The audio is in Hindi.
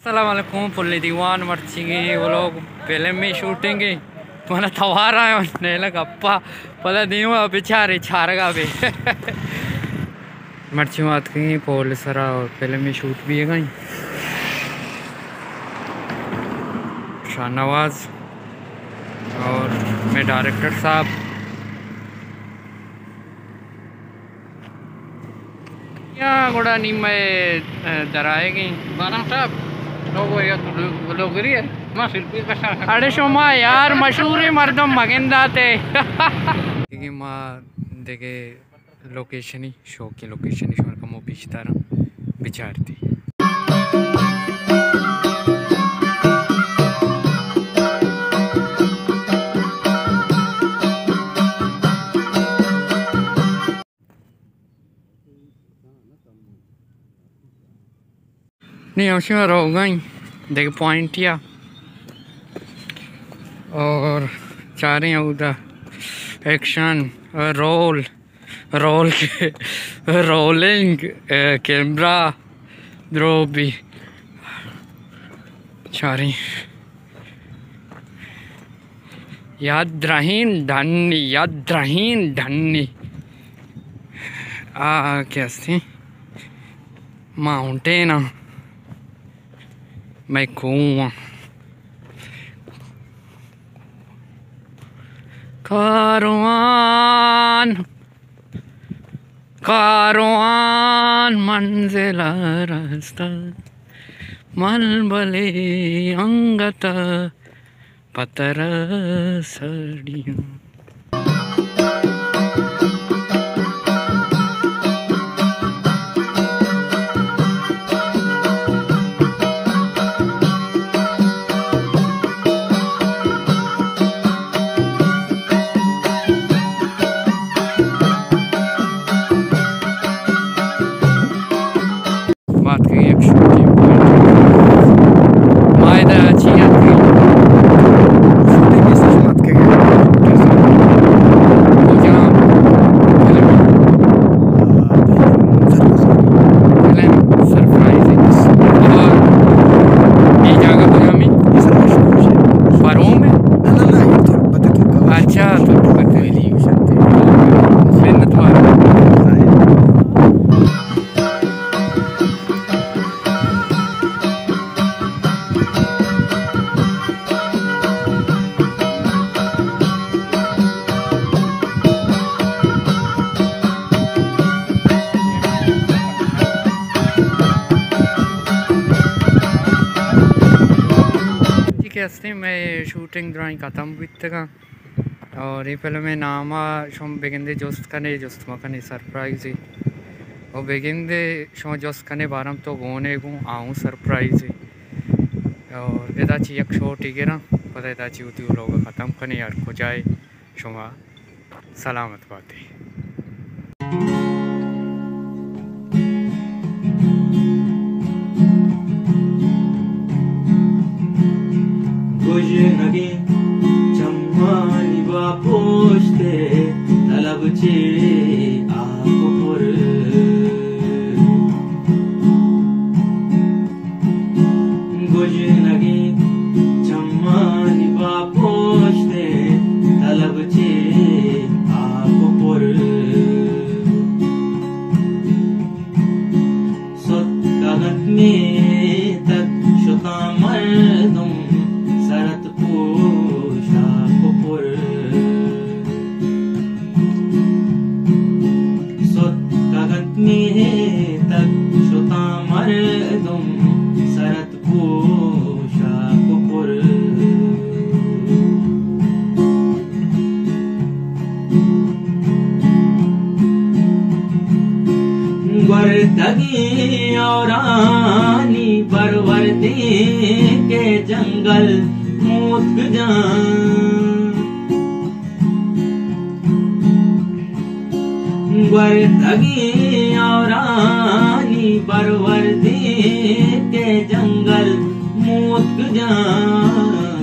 अस्सलाम वालेकुम पुल्ली दीवान मर्चिंगे वो लोग फिल्म में शूटिंग మన తవారా నేలకు అప్ప పద దీవ बेचारे छारगा पे मर्ची बात कहीं पोल सरा और फिल्म में शूट भी है कहीं शाहनवाज और मैं डायरेक्टर साहब या गोड़ा नी मैं डराएगी बाराम साहब अरे शोमा यार मशहूर मर्दम मगेंदा थे माँ देखे लोकेशन ही शो की लोकेशन ही शो का मो पिछतारा बिचारती नहीं होशियार हो गई देख पॉइंट या और चाह रहे हैं उधर action role rolling camera draw भी चाह रही याद्राहीन धन्नी क्या माउंटेन मैं कुआं कारवान मंजिल रास्ता मलबले अंगत पतर सड़ियों बात करिए एक शूटिंग मायदा अच्छी आती शूटिंग की सच बात करिए तो जहाँ फिल्म सरप्राइज और ये जगह को जहाँ में बारों में अच्छा तो हस्ते मैं शूटिंग ड्राइंग खत्म बीतगा और ये फिल्म में नामा शोम बेगिंदे जोस्त कने सरप्राइज है और बेगिंदे शो जोस्त कने बारम तो गोने गो आऊँ सरप्राइज है और इदाची एक शो टिकेरा पता इदाची उती लोग ख़त्म कने यार को जाए शोमा सलामत बातें नगे चम्मानी बापोष्टे तलबचे आकोर गोजे नगे चम्मानी बापोष्टे तलबचे आकोर सत कागत में तक शुता मर्दम सरत पोशा कोपुर सोत कागत में तक शुता मर्दम सरत पोशा कोपुर वर्दगी और रानी परवरदी के जंगल मूत जान वर्दगी और रानी परवरदी के जंगल मूत जान